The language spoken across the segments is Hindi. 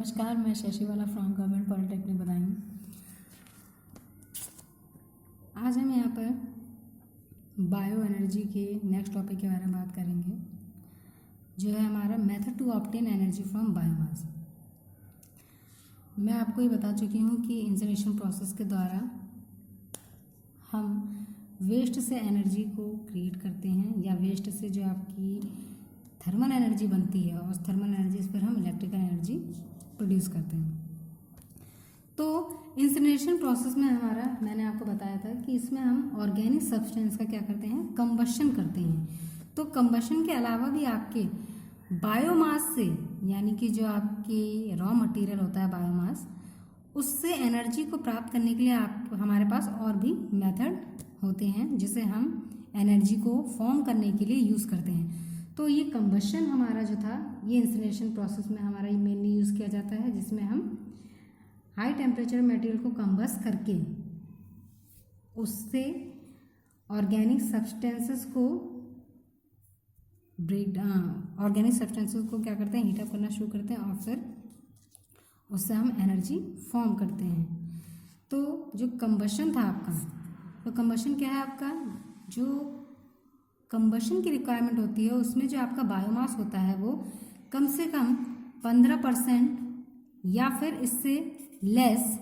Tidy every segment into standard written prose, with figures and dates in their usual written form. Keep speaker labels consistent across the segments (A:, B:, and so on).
A: नमस्कार, मैं Shashiwala from government polytechnic Badaun. आज हम यहाँ पर बायो एनर्जी के नेक्स्ट टॉपिक के बारे में बात करेंगे, जो है हमारा method to obtain energy from biomass. मैं आपको ये बता चुकी हूँ कि इंसिनरेशन प्रोसेस के द्वारा हम वेस्ट से एनर्जी को क्रिएट करते हैं, या वेस्ट से जो आपकी थर्मल एनर्जी बनती है और उस थर्मल एनर्जी से फिर हम इलेक्ट्रिकल एनर्जी प्रोड्यूस करते हैं। तो इंसिनरेशन प्रोसेस में हमारा, मैंने आपको बताया था कि इसमें हम ऑर्गेनिक सब्सटेंस का क्या करते हैं, कंबशन करते हैं। तो कंबशन के अलावा भी आपके बायोमास से, यानी कि जो आपके रॉ मटेरियल होता है बायोमास, उससे एनर्जी को प्राप्त करने के लिए आप हमारे पास और भी मेथड होते हैं जिसे हम एनर्जी को फॉर्म करने के लिए यूज़ करते हैं। तो ये कंबशन हमारा जो था, ये इंसिनरेशन प्रोसेस में हमारा ये मेनली यूज़ किया जाता है, जिसमें हम हाई टेम्परेचर मटेरियल को कंबस्ट करके उससे ऑर्गेनिक सब्सटेंसेस को ऑर्गेनिक सब्सटेंसेस को क्या करते हैं, हीटअप करना शुरू करते हैं और फिर उससे हम एनर्जी फॉर्म करते हैं। तो जो कंबशन था आपका, तो कंबशन क्या है आपका, जो कंबशन की रिक्वायरमेंट होती है उसमें जो आपका बायोमास होता है वो कम से कम 15% या फिर इससे लेस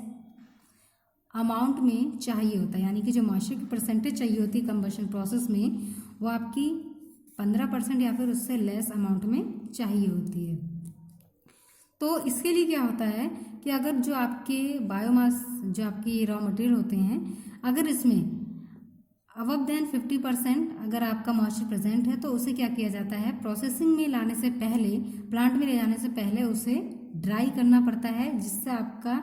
A: अमाउंट में चाहिए होता है। यानी कि जो मॉइस्चर की परसेंटेज चाहिए होती है कंबशन प्रोसेस में, वो आपकी 15% या फिर उससे लेस अमाउंट में चाहिए होती है। तो इसके लिए क्या होता है कि अगर जो आपके बायोमास, जो आपके रॉ मटेरियल होते हैं, अगर इसमें अबव देन 50% अगर आपका मॉइस्चर प्रेजेंट है, तो उसे क्या किया जाता है, प्रोसेसिंग में लाने से पहले, प्लांट में ले जाने से पहले उसे ड्राई करना पड़ता है, जिससे आपका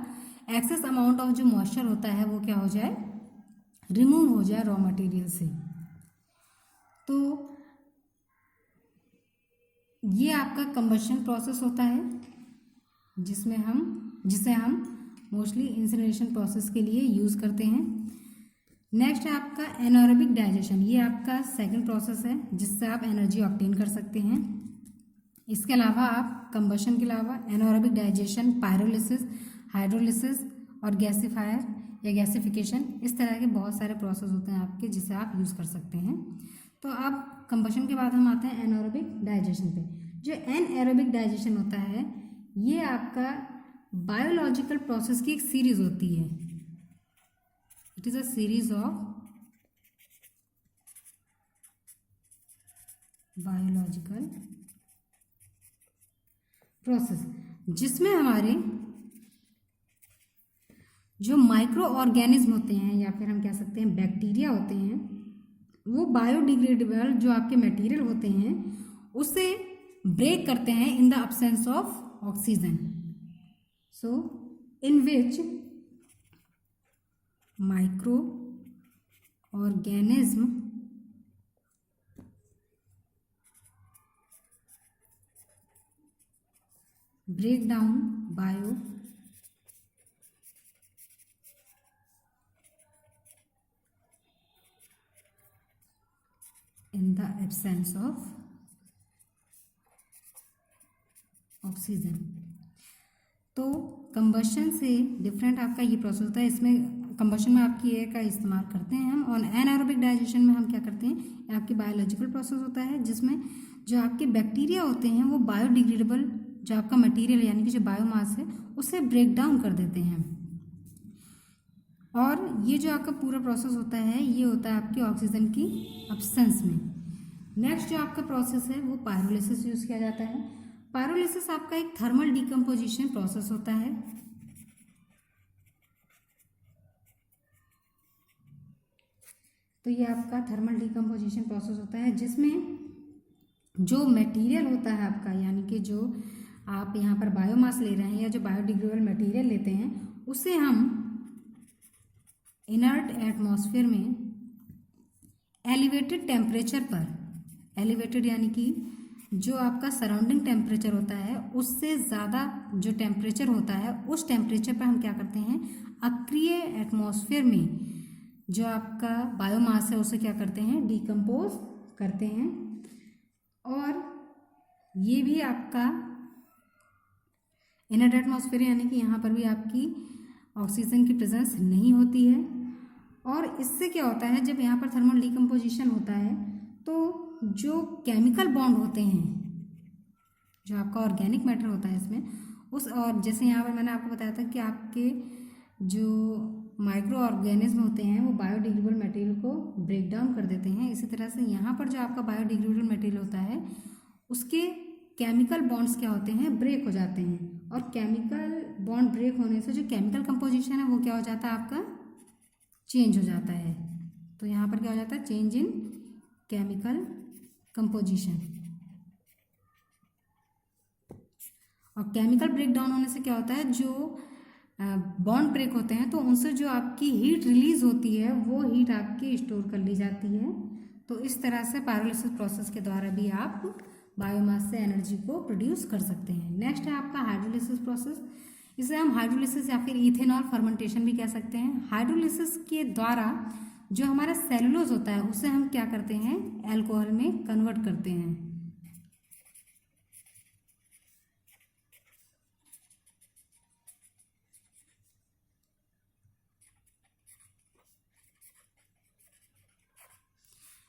A: एक्सेस अमाउंट ऑफ जो मॉइस्चर होता है वो क्या हो जाए, रिमूव हो जाए रॉ मटेरियल से। तो ये आपका कंबशन प्रोसेस होता है, जिसे हम मोस्टली इंसिनरेशन प्रोसेस के लिए यूज़ करते हैं। नेक्स्ट है आपका एनारोबिक डाइजेशन। ये आपका सेकंड प्रोसेस है जिससे आप एनर्जी ऑब्टेन कर सकते हैं। इसके अलावा आप कंबशन के अलावा एनारोबिक डाइजेशन, पायरोलिसिस, हाइड्रोलिसिस और गैसीफायर या गैसिफिकेशन, इस तरह के बहुत सारे प्रोसेस होते हैं आपके जिसे आप यूज़ कर सकते हैं। तो अब कंबशन के बाद हम आते हैं एनारोबिक डाइजेशन पे। जो एनएरोबिक डाइजेशन होता है, ये आपका बायोलॉजिकल प्रोसेस की एक सीरीज होती है। It is a series of biological process जिसमें हमारे जो माइक्रो ऑर्गेनिज्म होते हैं, या फिर हम कह सकते हैं बैक्टीरिया होते हैं, वो बायोडिग्रेडेबल जो आपके मटेरियल होते हैं उसे ब्रेक करते हैं in the absence of oxygen. So in which micro organism break down bio in the absence of oxygen. तो कंबशन से डिफरेंट आपका ये प्रोसेस होता है। इसमें कंबशन में आपकी एयर का इस्तेमाल करते हैं हम, और एनारोबिक डाइजेशन में हम क्या करते हैं, आपकी बायोलॉजिकल प्रोसेस होता है जिसमें जो आपके बैक्टीरिया होते हैं वो बायोडिग्रेडेबल जो आपका मटेरियल, यानी कि जो बायोमास है, उसे ब्रेक डाउन कर देते हैं। और ये जो आपका पूरा प्रोसेस होता है, ये होता है आपके ऑक्सीजन की अब्सेंस में। नेक्स्ट जो आपका प्रोसेस है वो पायरोलिसिस यूज़ किया जाता है। पायरोलिसिस आपका एक थर्मल डिकम्पोजिशन प्रोसेस होता है। तो ये आपका थर्मल डिकम्पोजिशन प्रोसेस होता है जिसमें जो मटेरियल होता है आपका, यानी कि जो आप यहाँ पर बायोमास ले रहे हैं या जो बायोडिग्रेडेबल मटेरियल लेते हैं, उसे हम इनर्ट एटमॉस्फेयर में एलिवेटेड टेम्परेचर पर, एलिवेटेड यानी कि जो आपका सराउंडिंग टेम्परेचर होता है उससे ज़्यादा जो टेम्परेचर होता है, उस टेम्परेचर पर हम क्या करते हैं, अक्रिय एटमॉस्फेयर में जो आपका बायोमास है उसे क्या करते हैं, डिकम्पोज करते हैं। और ये भी आपका इनर एटमॉस्फेयर यानी कि यहाँ पर भी आपकी ऑक्सीजन की प्रेजेंस नहीं होती है। और इससे क्या होता है, जब यहाँ पर थर्मल डिकम्पोजिशन होता है तो जो केमिकल बॉन्ड होते हैं, जो आपका ऑर्गेनिक मैटर होता है इसमें, उस और जैसे यहाँ पर मैंने आपको बताया था कि आपके जो माइक्रो ऑर्गेनिज्म होते हैं वो बायोडिग्रेडेबल मटेरियल को ब्रेक डाउन कर देते हैं। इसी तरह से यहाँ पर जो आपका बायोडिग्रेडेबल मटेरियल होता है उसके केमिकल बॉन्ड्स क्या होते हैं, ब्रेक हो जाते हैं। और केमिकल बॉन्ड ब्रेक होने से जो केमिकल कंपोजिशन है वो क्या हो जाता है, आपका चेंज हो जाता है। तो यहाँ पर क्या हो जाता है, चेंज इन केमिकल कंपोजिशन। और केमिकल ब्रेक डाउन होने से क्या होता है, जो बॉन्ड ब्रेक होते हैं तो उनसे जो आपकी हीट रिलीज होती है वो हीट आपकी स्टोर कर ली जाती है। तो इस तरह से पायरोलिसिस प्रोसेस के द्वारा भी आप बायोमास से एनर्जी को प्रोड्यूस कर सकते हैं। नेक्स्ट है आपका हाइड्रोलिसिस प्रोसेस। इसे हम हाइड्रोलिसिस या फिर इथेनॉल फर्मेंटेशन भी कह सकते हैं। हाइड्रोलिसिस के द्वारा जो हमारा सेलुलोज होता है उसे हम क्या करते हैं, अल्कोहल में कन्वर्ट करते हैं।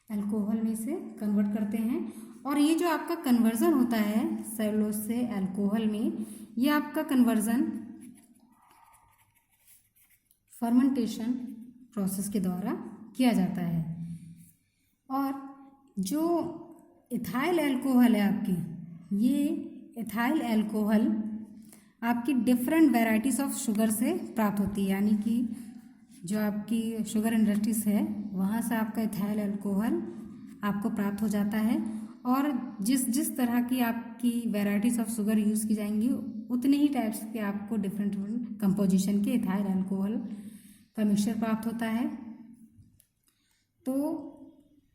A: अल्कोहल में से कन्वर्ट करते हैं। और ये जो आपका कन्वर्जन होता है सेलुलोज से अल्कोहल में, ये आपका कन्वर्जन फर्मेंटेशन प्रोसेस के द्वारा किया जाता है। और जो इथाइल अल्कोहल है आपकी, ये इथाइल अल्कोहल आपकी डिफरेंट वेराइटीज ऑफ शुगर से प्राप्त होती है। यानी कि जो आपकी शुगर इंडस्ट्रीज है वहाँ से आपका इथाइल अल्कोहल आपको प्राप्त हो जाता है। और जिस जिस तरह की आपकी वेराइटीज ऑफ शुगर यूज़ की जाएंगी उतने ही टाइप्स के आपको डिफरेंट डिफरेंट कंपोजिशन के इथाइल अल्कोहल का मिक्सचर प्राप्त होता है। तो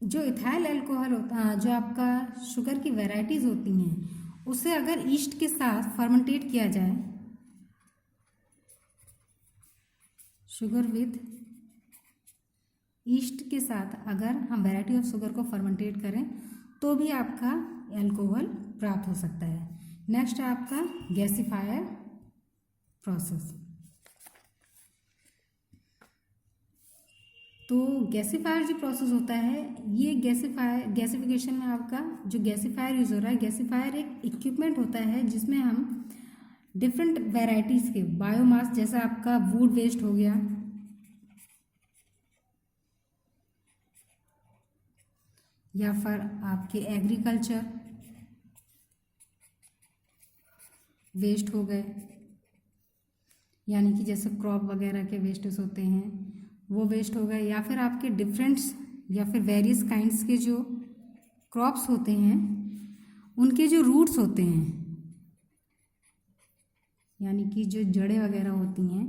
A: जो इथाइल अल्कोहल होता, जो आपका शुगर की वेराइटीज होती हैं उसे अगर ईस्ट के साथ फर्मेंटेट किया जाए, शुगर विद ईस्ट के साथ अगर हम वैरायटी ऑफ शुगर को फर्मेंटेट करें तो भी आपका अल्कोहल प्राप्त हो सकता है। नेक्स्ट है आपका गैसीफायर प्रोसेस। तो गैसीफायर जो प्रोसेस होता है, ये गैसिफिकेशन में आपका जो गैसीफायर यूज़ हो रहा है, गैसीफायर एक इक्विपमेंट होता है जिसमें हम डिफरेंट वेराइटीज़ के बायोमास, जैसा आपका वुड वेस्ट हो गया या फिर आपके एग्रीकल्चर वेस्ट हो गए, यानी कि जैसे क्रॉप वगैरह के वेस्टेज होते हैं वो वेस्ट हो गए, या फिर आपके डिफरेंट्स या फिर वेरियस काइंड्स के जो क्रॉप्स होते हैं उनके जो रूट्स होते हैं, यानी कि जो जड़ें वगैरह होती हैं,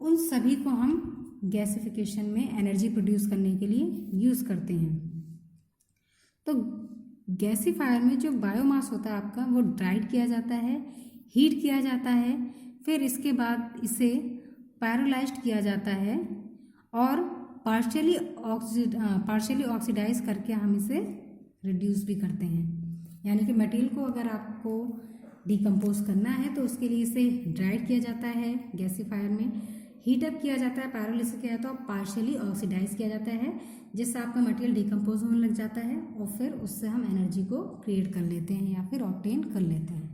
A: उन सभी को हम गैसिफिकेशन में एनर्जी प्रोड्यूस करने के लिए यूज़ करते हैं। तो गैसीफायर में जो बायोमास होता है आपका वो ड्राइड किया जाता है, हीट किया जाता है, फिर इसके बाद इसे पैरोलाइज्ड किया जाता है और पार्शियली ऑक्सीडाइज करके हम इसे रिड्यूस भी करते हैं। यानी कि मटेरियल को अगर आपको डिकम्पोज करना है तो उसके लिए इसे ड्राइड किया जाता है गैसीफायर में, हीटअप किया जाता है, पैरोलिसिस किया जाता है और पार्शियली ऑक्सीडाइज किया जाता है, जिससे आपका मटेरियल डिकम्पोज होने लग जाता है और फिर उससे हम एनर्जी को क्रिएट कर लेते हैं या फिर ऑब्टेन कर लेते हैं।